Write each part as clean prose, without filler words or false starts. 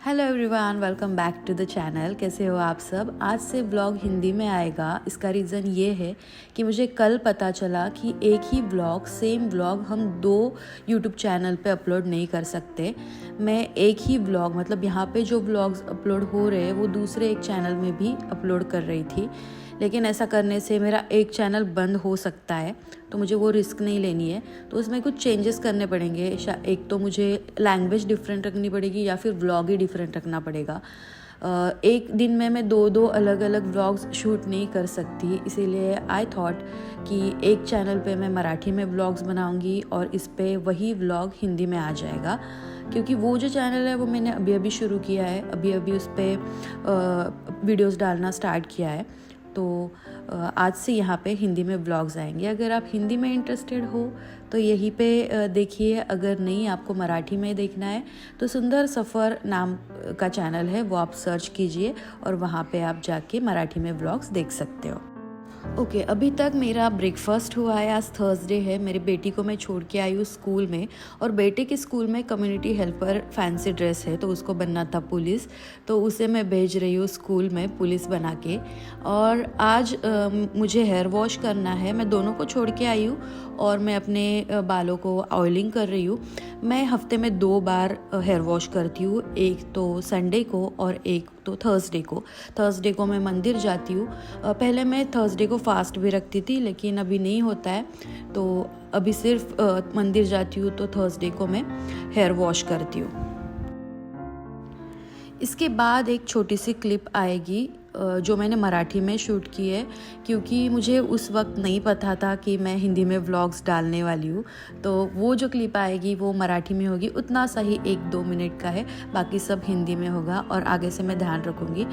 Hello everyone, welcome back to the channel. कैसे हो आप सब। आज से ब्लॉग हिंदी में आएगा। इसका रीज़न ये है कि मुझे कल पता चला कि एक ही ब्लॉग, सेम ब्लॉग हम दो यूट्यूब चैनल पे अपलोड नहीं कर सकते। मैं एक ही ब्लॉग, मतलब यहाँ पे जो ब्लॉग्स अपलोड हो रहे हैं वो दूसरे एक चैनल में भी अपलोड कर रही थी, लेकिन ऐसा करने से मेरा एक चैनल बंद हो सकता है, तो मुझे वो रिस्क नहीं लेनी है। तो उसमें कुछ चेंजेस करने पड़ेंगे। एक तो मुझे लैंग्वेज डिफरेंट रखनी पड़ेगी या फिर व्लॉग ही डिफरेंट रखना पड़ेगा। एक दिन में मैं दो अलग अलग व्लॉग्स शूट नहीं कर सकती, इसीलिए आई थॉट कि एक चैनल पे मैं मराठी में व्लॉग्स बनाऊंगी और इस पे वही व्लॉग हिंदी में आ जाएगा। क्योंकि वो जो चैनल है वो मैंने अभी अभी शुरू किया है, अभी अभी उस पर वीडियोज़ डालना स्टार्ट किया है। तो आज से यहाँ पे हिंदी में व्लॉग्स आएंगे। अगर आप हिंदी में इंटरेस्टेड हो तो यहीं पे देखिए। अगर नहीं, आपको मराठी में देखना है तो सुंदर सफ़र नाम का चैनल है, वो आप सर्च कीजिए और वहाँ पे आप जाके मराठी में व्लॉग्स देख सकते हो। ओके, अभी तक मेरा ब्रेकफास्ट हुआ है। आज थर्सडे है। मेरी बेटी को मैं छोड़ के आई हूँ स्कूल में, और बेटे के स्कूल में कम्युनिटी हेल्पर फैंसी ड्रेस है, तो उसको बनना था पुलिस, तो उसे मैं भेज रही हूँ स्कूल में पुलिस बना के। और आज मुझे हेयर वॉश करना है। मैं दोनों को छोड़ के आई हूँ और मैं अपने बालों को ऑयलिंग कर रही हूँ। मैं हफ्ते में 2 बार हेयर वॉश करती हूँ, एक तो संडे को और एक तो थर्सडे को। थर्सडे को मैं मंदिर जाती हूँ। पहले मैं थर्सडे को फास्ट भी रखती थी, लेकिन अभी नहीं होता है, तो अभी सिर्फ मंदिर जाती हूँ तो थर्सडे को मैं हेयर वॉश करती हूँ। इसके बाद एक छोटी सी क्लिप आएगी जो मैंने मराठी में शूट की है, क्योंकि मुझे उस वक्त नहीं पता था कि मैं हिंदी में व्लॉग्स डालने वाली हूँ। तो वो जो क्लिप आएगी वो मराठी में होगी, उतना सा ही 1-2 मिनट का है, बाकी सब हिंदी में होगा और आगे से मैं ध्यान रखूँगी।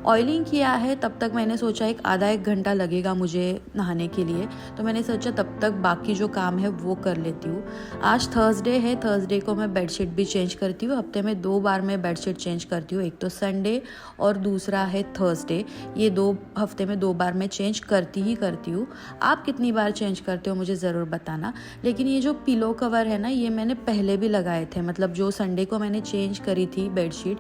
ऑयलिंग किया है, तब तक मैंने सोचा आधा एक घंटा लगेगा मुझे नहाने के लिए, तो मैंने सोचा तब तक बाकी जो काम है वो कर लेती हूँ। आज थर्सडे है, थर्सडे को मैं बेडशीट भी चेंज करती हूँ। हफ्ते में 2 बार मैं बेडशीट चेंज करती हूँ, एक तो संडे और दूसरा है थर्सडे। ये 2 हफ्ते में 2 बार मैं चेंज करती हूँ। आप कितनी बार चेंज करते हो मुझे ज़रूर बताना। लेकिन ये जो पिलो कवर है ना, ये मैंने पहले भी लगाए थे, मतलब जो संडे को मैंने चेंज करी थी बेडशीट,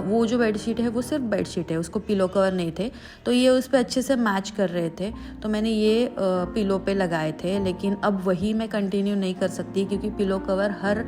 वो जो बेडशीट है वो सिर्फ बेडशीट है, उसको पिलो कवर नहीं थे, तो ये उस पर अच्छे से मैच कर रहे थे, तो मैंने ये पिलो पे लगाए थे। लेकिन अब वही मैं कंटिन्यू नहीं कर सकती, क्योंकि पिलो कवर हर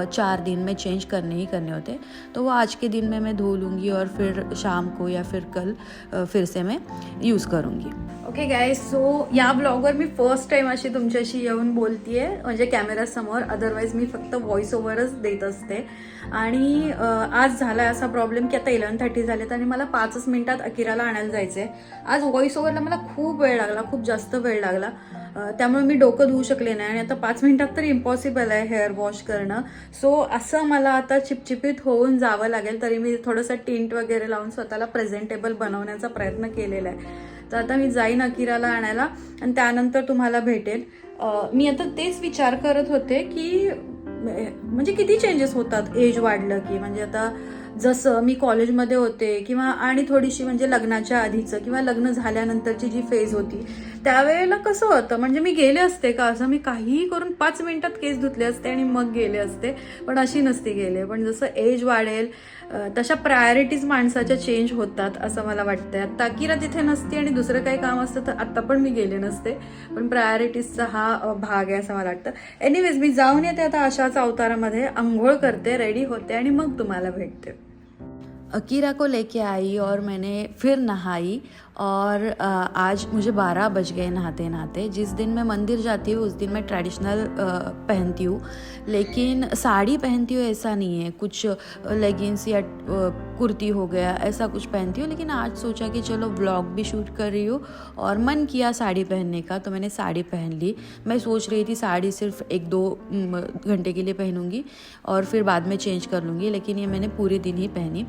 4 दिन में चेंज करने ही करने होते, तो वो आज के दिन में मैं धो लूँगी और फिर शाम को या फिर कल फिर से मैं यूज करूंगी। ओके गाईज, सो या ब्लॉगवर मी फर्स्ट टाइम अशी तुमच्याशी येऊन बोलतीये, म्हणजे कॅमेरासमोर. अदरवाईज मी फक्त व्हॉइस ओव्हरच देत असते. आणि आज झाला असा प्रॉब्लेम की आता 11:30 झालेत आणि मला 5 मिनिटात अकिराला आणायला जायचंय. आज व्हॉइस ओव्हरला मला खूप वेळ लागला, खूप जास्त वेळ लागला, त्यामुळे मी डोकं धुवू शकले नाही. आणि आता 5 मिनिटात तर इम्पॉसिबल आहे हेअर वॉश करणं. सो असं मला आता चिपचिपीत होऊन जावं लागेल. तरी मी थोडंसं टिंट वगैरे लावून स्वतःला प्रेझेंटेबल बनवण्याचा प्रयत्न केलेला आहे. तर आता मी जाईन अकिराला आणायला आणि त्यानंतर तुम्हाला भेटेल. मी आता तेच विचार करत होते की म्हणजे किती चेंजेस होतात एज वाढलं की. म्हणजे आता जसं मी कॉलेजमध्ये होते किंवा आणि थोडीशी म्हणजे लग्नाच्या आधीचं किंवा लग्न झाल्यानंतरची जी फेज होती, त्यावेळेला कसं होतं, म्हणजे मी गेले असते का असं, मी काहीही करून 5 मिनिटात केस धुतले असते आणि मग गेले असते, पण अशी नसती गेले. पण जसं एज वाढेल तशा प्रायोरिटीज माणसाच्या चेंज होतात असं मला वाटतंय. आता अकिरा तिथे नसती आणि दुसरं काही काम असतं तर आता पण मी गेले नसते, पण प्रायोरिटीजचा हा भाग आहे असं मला वाटतं. एनिवेज, मी जाऊन येते आता अशाच अवतारामध्ये, अंघोळ करते, रेडी होते आणि मग तुम्हाला भेटते. अकीरा को लेके आई और मैंने फिर नहाई, और आज मुझे 12 बज गए नहाते नहाते। जिस दिन मैं मंदिर जाती हूँ उस दिन मैं ट्रेडिशनल पहनती हूँ, लेकिन साड़ी पहनती हूँ ऐसा नहीं है, कुछ लेगिंग्स या कुर्ती हो गया ऐसा कुछ पहनती हूँ। लेकिन आज सोचा कि चलो व्लॉग भी शूट कर रही हूँ और मन किया साड़ी पहनने का, तो मैंने साड़ी पहन ली। मैं सोच रही थी साड़ी सिर्फ 1-2 घंटे के लिए पहनूंगी और फिर बाद में चेंज कर लूँगी, लेकिन ये मैंने पूरे दिन ही पहनी।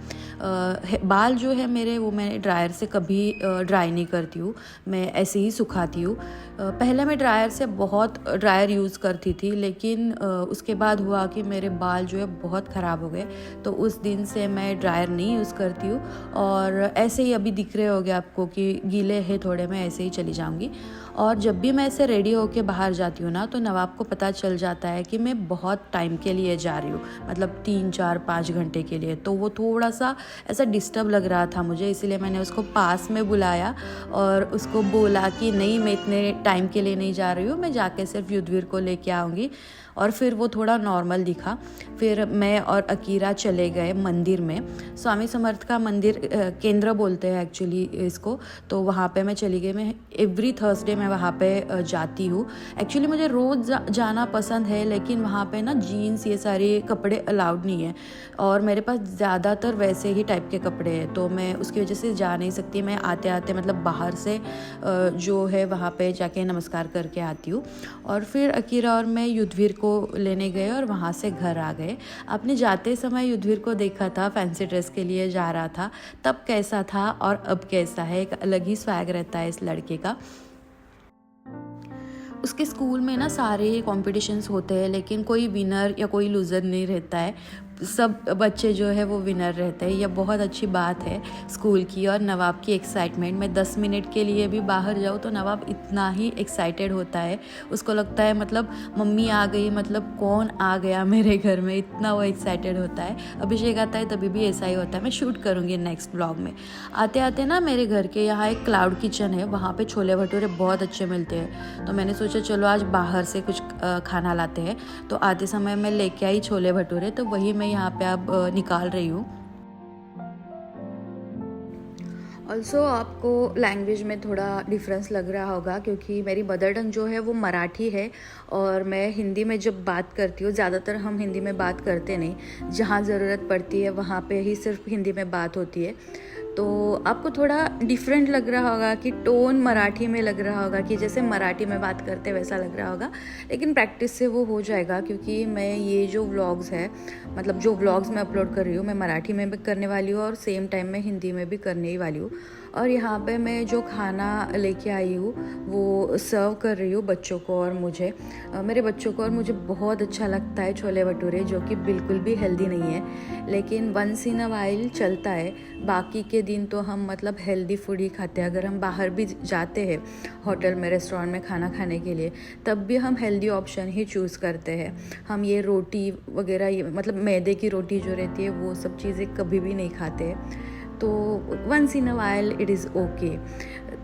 बाल जो है मेरे, वो मैंने ड्रायर से कभी ड्राई नहीं करती हूँ, मैं ऐसे ही सुखाती हूँ। पहले मैं ड्रायर से बहुत ड्रायर यूज़ करती थी, लेकिन उसके बाद हुआ कि मेरे बाल जो है बहुत ख़राब हो गए, तो उस दिन से मैं ड्रायर नहीं यूज़ करती हूँ। और ऐसे ही अभी दिख रहे होगे आपको कि गीले हैं थोड़े, मैं ऐसे ही चली जाऊँगी। और जब भी मैं ऐसे रेडी होके बाहर जाती हूँ ना, तो नवाब को पता चल जाता है कि मैं बहुत टाइम के लिए जा रही हूँ, मतलब 3 4 5 घंटे के लिए। तो वो थोड़ा सा ऐसा डिस्टर्ब लग रहा था मुझे, इसीलिए मैंने उसको पास में बुलाया और उसको बोला कि नहीं, मैं इतने टाइम के लिए नहीं जा रही हूँ, मैं जाके सिर्फ युद्धवीर को लेके आऊँगी। और फिर वो थोड़ा नॉर्मल दिखा। फिर मैं और अकीरा चले गए मंदिर में, स्वामी समर्थ का मंदिर, केंद्र बोलते हैं एक्चुअली इसको। तो वहाँ पे मैं चली गई। मैं एवरी थर्सडे मैं वहाँ पे जाती हूँ। एक्चुअली मुझे रोज़ जाना पसंद है, लेकिन वहाँ पे ना जीन्स ये सारे कपड़े अलाउड नहीं है, और मेरे पास ज़्यादातर वैसे ही टाइप के कपड़े हैं, तो मैं उसकी वजह से जा नहीं सकती। मैं आते आते मतलब बाहर से जो है वहाँ पे जाके नमस्कार करके आती हूँ। और फिर अकीरा और मैं युद्धवीर को लेने गए और वहाँ से घर आ गए। आपने जाते समय युद्धवीर को देखा था, फैंसी ड्रेस के लिए जा रहा था, तब कैसा था और अब कैसा है, एक अलग ही स्वैग रहता है इस लड़के का। उसके स्कूल में ना सारे कॉम्पिटिशन्स होते हैं, लेकिन कोई विनर या कोई लूज़र नहीं रहता है, सब बच्चे जो है वो विनर रहते हैं। यह बहुत अच्छी बात है स्कूल की। और नवाब की एक्साइटमेंट, मैं 10 मिनट के लिए भी बाहर जाऊँ तो नवाब इतना ही एक्साइटेड होता है, उसको लगता है मतलब मम्मी आ गई, मतलब कौन आ गया मेरे घर में, इतना वो एक्साइटेड होता है। अभिषेक आता है तभी भी ऐसा ही होता है। मैं शूट करूँगी नेक्स्ट ब्लॉग में। आते आते ना मेरे घर के यहाँ एक क्लाउड किचन है, वहाँ पे छोले भटूरे बहुत अच्छे मिलते हैं, तो मैंने सोचा चलो आज बाहर से कुछ खाना लाते हैं। तो आते समय मैं लेके आई छोले भटूरे, तो वही मैं यहाँ पे अब निकाल रही हूँ। ऑल्सो आपको लैंग्वेज में थोड़ा डिफरेंस लग रहा होगा, क्योंकि मेरी मदर टंग जो है वो मराठी है, और मैं हिंदी में जब बात करती हूँ, ज़्यादातर हम हिंदी में बात करते नहीं, जहाँ ज़रूरत पड़ती है वहाँ पे ही सिर्फ हिंदी में बात होती है। तो आपको थोड़ा डिफरेंट लग रहा होगा कि टोन मराठी में लग रहा होगा, कि जैसे मराठी में बात करते वैसा लग रहा होगा, लेकिन प्रैक्टिस से वो हो जाएगा। क्योंकि मैं ये जो व्लॉग्स है, मतलब जो व्लॉग्स मैं अपलोड कर रही हूँ, मैं मराठी में भी करने वाली हूँ और सेम टाइम में हिंदी में भी करने ही वाली हूँ। और यहाँ पे मैं जो खाना लेके आई हूँ वो सर्व कर रही हूँ बच्चों को और मुझे। मेरे बच्चों को और मुझे बहुत अच्छा लगता है छोले भटूरे, जो कि बिल्कुल भी हेल्दी नहीं है, लेकिन वंस इन अ वाइल चलता है। बाकी के दिन तो हम मतलब हेल्दी फूड ही खाते हैं। अगर हम बाहर भी जाते हैं होटल में, रेस्टोरेंट में खाना खाने के लिए, तब भी हम हेल्दी ऑप्शन ही चूज़ करते हैं। हम ये रोटी वगैरह, ये मतलब मैदे की रोटी जो रहती है, वो सब चीज़ें कभी भी नहीं खाते। तो once in a while it is okay.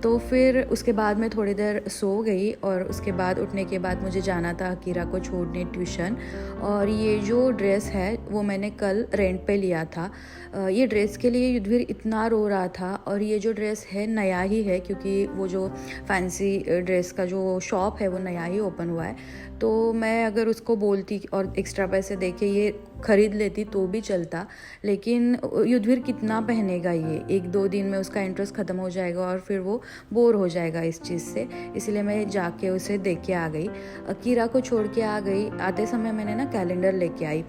तो फिर उसके बाद मैं थोड़ी देर सो गई, और उसके बाद उठने के बाद मुझे जाना था अकीरा को छोड़ने ट्यूशन। और ये जो ड्रेस है वो मैंने कल रेंट पे लिया था। ये ड्रेस के लिए युद्धवीर इतना रो रहा था, और ये जो ड्रेस है नया ही है, क्योंकि वो जो फैंसी ड्रेस का जो शॉप है वो नया ही ओपन हुआ है। तो मैं अगर उसको बोलती और एक्स्ट्रा पैसे दे के ये ख़रीद लेती तो भी चलता, लेकिन युद्धवीर कितना पहनेगा ये, 1-2 दिन में उसका इंटरेस्ट ख़त्म हो जाएगा और फिर वो बोर हो जाएगा इस चीज़ से। इसलिए मैं जाके उसे देख के आ गई, अकीरा को छोड़ के आ गई। आते समय मैंने ना कैलेंडर लेके आई।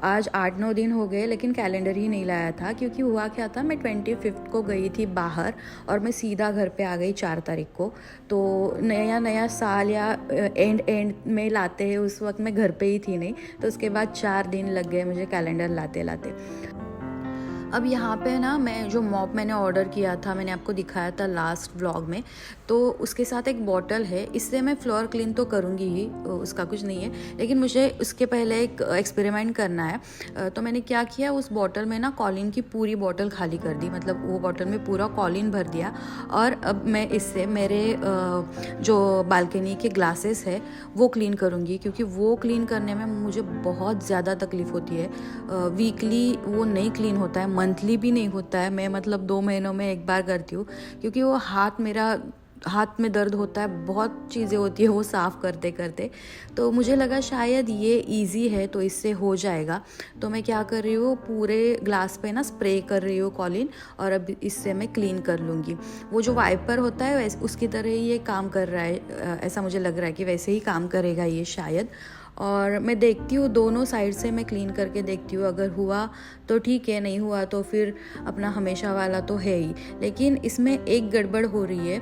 आज 8-9 दिन हो गए, लेकिन कैलेंडर ही नहीं लाया था, क्योंकि हुआ क्या था, मैं 25 को गई थी बाहर और मैं सीधा घर पे आ गई 4 तारीख को। तो नया साल या एंड में लाते हैं, उस वक्त मैं घर पे ही थी नहीं, तो उसके बाद 4 दिन लग गए मुझे कैलेंडर लाते लाते। अब यहाँ पे ना मैं जो मॉप मैंने ऑर्डर किया था, मैंने आपको दिखाया था लास्ट व्लॉग में, तो उसके साथ एक बॉटल है। इससे मैं फ्लोर क्लीन तो करूँगी ही, उसका कुछ नहीं है, लेकिन मुझे उसके पहले एक एक्सपेरिमेंट करना है। तो मैंने क्या किया, उस बॉटल में ना कॉलिन की पूरी बॉटल खाली कर दी, मतलब वो बॉटल में पूरा कॉलिन भर दिया। और अब मैं इससे मेरे जो बालकनी के ग्लासेस है वो क्लीन करूँगी, क्योंकि वो क्लीन करने में मुझे बहुत ज़्यादा तकलीफ़ होती है। वीकली वो नहीं क्लीन होता है, मंथली भी नहीं होता है। मैं मतलब 2 महीनों में एक बार करती हूँ, क्योंकि वो हाथ में दर्द होता है, बहुत चीज़ें होती है वो साफ़ करते करते। तो मुझे लगा शायद ये इजी है तो इससे हो जाएगा। तो मैं क्या कर रही हूँ, पूरे ग्लास पे ना स्प्रे कर रही हूँ कॉलिन, और अब इससे मैं क्लीन कर लूँगी। वो जो वाइपर होता है उसकी तरह ही ये काम कर रहा है, ऐसा मुझे लग रहा है कि वैसे ही काम करेगा ये शायद। और मैं देखती हूँ दोनों साइड से, मैं क्लीन करके देखती हूँ, अगर हुआ तो ठीक है, नहीं हुआ तो फिर अपना हमेशा वाला तो है ही। लेकिन इसमें एक गड़बड़ हो रही है,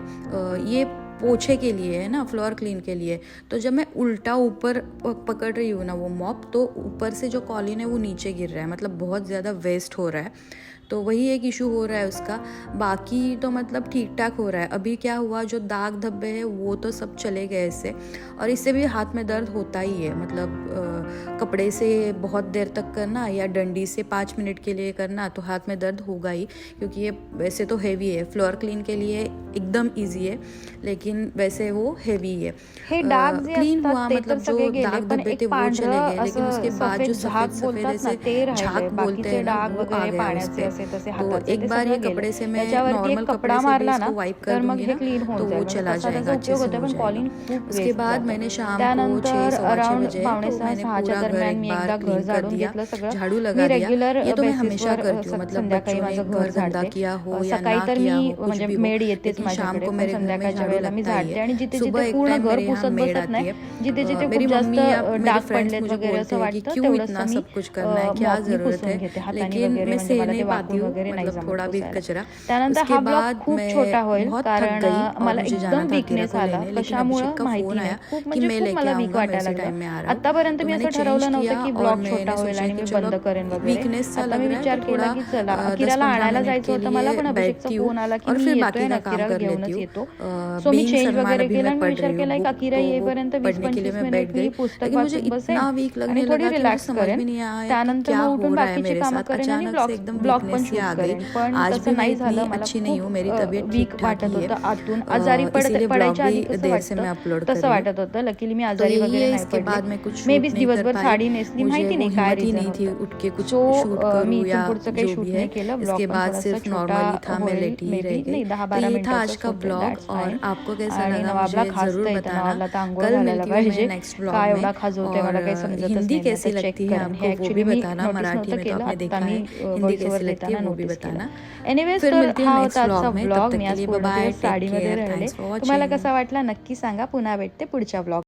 ये पोछे के लिए है ना, फ्लोर क्लीन के लिए। तो जब मैं उल्टा ऊपर पकड़ रही हूँ ना वो मॉप, तो ऊपर से जो कॉलिन है वो नीचे गिर रहा है, मतलब बहुत ज़्यादा वेस्ट हो रहा है। तो वही एक इशू हो रहा है उसका, बाकी तो मतलब ठीक ठाक हो रहा है। अभी क्या हुआ, जो दाग धब्बे हैं वो तो सब चले गए इससे, और इससे भी हाथ में दर्द होता ही है। मतलब कपड़े से बहुत देर तक करना या डंडी से 5 मिनट के लिए करना तो हाथ में दर्द होगा ही, क्योंकि ये वैसे तो हैवी है। फ्लोर क्लीन के लिए एकदम ईजी है, लेकिन वैसे वो हैवी है। हे डाग जे क्लीन असतात हुआ, ते तर मतलब सगळे जो गेले, दाग पण धब्बे एक थे वो चले पांढरं गए, लेकिन उसके असं बाद जो सफेद झाग सफेद बोलतात ना ऐसे ते झाग राहिले, बोलते बाकीचे हैं ना, डाग वो आ वगैरे गया उस पाण्याचे पे। असे तसे तो हाताचे एक ते बार ये सगळं गेले। कपड़े से मैं त्याच्यावरती एक नॉर्मल कपडा कपड़े से भी मारला ना इसको वाइप कर तर मग दूंगी हे ना, क्लीन होऊन तो जाईल, वो म्हणजे चला तसा जाएगा, त्याचा अच्छे उपयोग से होतो, हो पण जाएगा। कॉलिन खूप उसके वेस्ट बाद जातं। मैंने शाम को त्यानंतर 6-6:15 अराउंड बजे पावणे तो 6 मैंने 6च्या पूरा घर दरम्यान एक मी बार एकदा घर क्लीन कर झाडून दिया, घेतलं सगळं। झाड़ू मी लगा दिया। रेग्युलर ये तो मैं हमेशा बेसिसवर करती हूँ, मतलब संध्याकाळी बच्चों ने माझं घर घर गंदा झाडते। किया हो या सकाळी ना तर किया मी हो, कुछ म्हणजे भी हो, मेड येतेच लेकिन शाम माझ्याकडे, को पण मेरे घर में संध्याकाळच्या झाड़ू वेळेला मी लगता ही झाडते है। आणि जिथे सुबह जिथे एक पूर्ण टाइम घर मेरे यहाँ पुसत मेड बसत आती नाही, है। जिथे जिथे मेरी खूप जास्त मम्मी या मेरे डाग फ्रेंड्स पडलेत मुझे वगैरे बोलते असं हैं कि वाटतं, क्यों तेवढंसं इतना मी सब कुछ करना है, क्या मॉपनी ज़रूरत पुसून है, घेते हाताने लेकिन वगैरे, मैं म्हणजे सह मला ते नहीं पाती वाकून हूँ, वगैरे नाही मतलब जमत थोड़ा भी पुसायला। कचरा। त्यानंतर उसके हा ब्लॉग बाद खूप छोटा मैं होईल, बहुत थक कारण गई और मला मुझे जाना एकदम था अकीरा वीकनेस को आला, लेने, लेकिन कशामुळं अभिषेक का माहिती फ़ोन नाही, आया खूप कि म्हणजे मैं खूप लेके मला वीक आऊँगा, मैं वाटायला इसी लागलं। टाइम में आ रहा हूँ। आतापर्यंत तो मी मैंने असं चेंज ठरवलं किया नव्हतं की और ब्लॉग छोटा मैंने होईल सोचा आणि कि मी चलो बंद करेन अब वगैरे। वीकनेस सा आता लग मी रहा है विचार तो केला थोड़ा की चला, अकिराला 10-15 आणायला मिनट जायचं के होतं लिए मला, पण अभिषेकचा बैठती हूँ फोन आला की और मी फिर बाकी येतोय ना, का काम अकिराला कर लेती घेऊनच हूँ। येतो। सो मी बीइंग चेंज सलमान वगैरे अभी केला मैं आणि मी पढ़ विचार रही हूँ केला एक बुक, अकिरा तो येईपर्यंत पढ़ने के लिए 20-25 मैं मिनिट बैठ मी गई, पुस्तक लेकिन मुझे वाचत बसेन इतना वीक आणि लगने थोडी लगा कि मुझे रिलॅक्स समझ करेन। भी नहीं आया कि त्यानंतर क्या मग हो उठून रहा है बाकीची मेरे कामं साथ। करेन आणि अचानक से एकदम ब्लॉग पण वीकनेस सी शूट आ गई। करेन, पण आज तसं भी मैं नाही इतनी झालं। मला अच्छी नहीं हूँ, खूप मेरी तबीयत ठीक वीक ठाक वाटत ही है, होतं आतून, आजारी इसीलिए ब्लॉग पडायच्या आधी भी कसं देर से मैं वाटतं अपलोड कर तसं रही हूँ। वाटत होतं। लकीली मी तो आजारी यही वगैरे है, नाही इसके पडली। बाद मैं कुछ मे शूट बीच नहीं कर दिवसभर पाई, साडी नेसली, मुझे माहिती वो नाही काय हिम्मत ही रिझन नहीं थी होतं। उठ के कुछ सो शूट मी करूँ इथून या पुढचं काही जो शूट भी नाही है। केलं, ब्लॉग इसके पण बाद थोडासा सिर्फ छोटा नॉर्मली था, मैं होईल लेटी ही मे रह बी, गई। नाही तो 10-12 ये था आज मिनिटाचंच का होतं, ब्लॉग, दॅट्स और फाईन। आपको कैसा आणि लगा नवाबला मुझे ज़रूर खाजता येतं, बताना। नवाबला तर आंघोळ कल घालायला मिलती हूँ मैं पाहिजे, नेक्स्ट ब्लॉग काय में, एवढा खाजवतोय और मला काही समजतच हिंदी नाही, मी कैसी आता चेक लगती है करेन। हे आपको वो ॲक्च्युली भी मी बताना। नोटीस मराठी नव्हतं में तो केलं, आपने आत्ता देखा मी है, हिंदी व्हॉइस ओव्हर कैसी लगती है देताना वो भी नोटीस केलं। बताना। एनिवेज, फिर तर मिलती हूँ हा नेक्स्ट होता आजचा ब्लॉग में, तब ब्लॉग। तक मी के आज लिए पूर्ण बाय बाय, दिवस टेक साडीमध्ये केयर, राहिले। थैंक्स फॉर तुम्हाला वॉचिंग। कसा वाटला नक्की सांगा, पुन्हा भेटते पुढच्या ब्लॉग।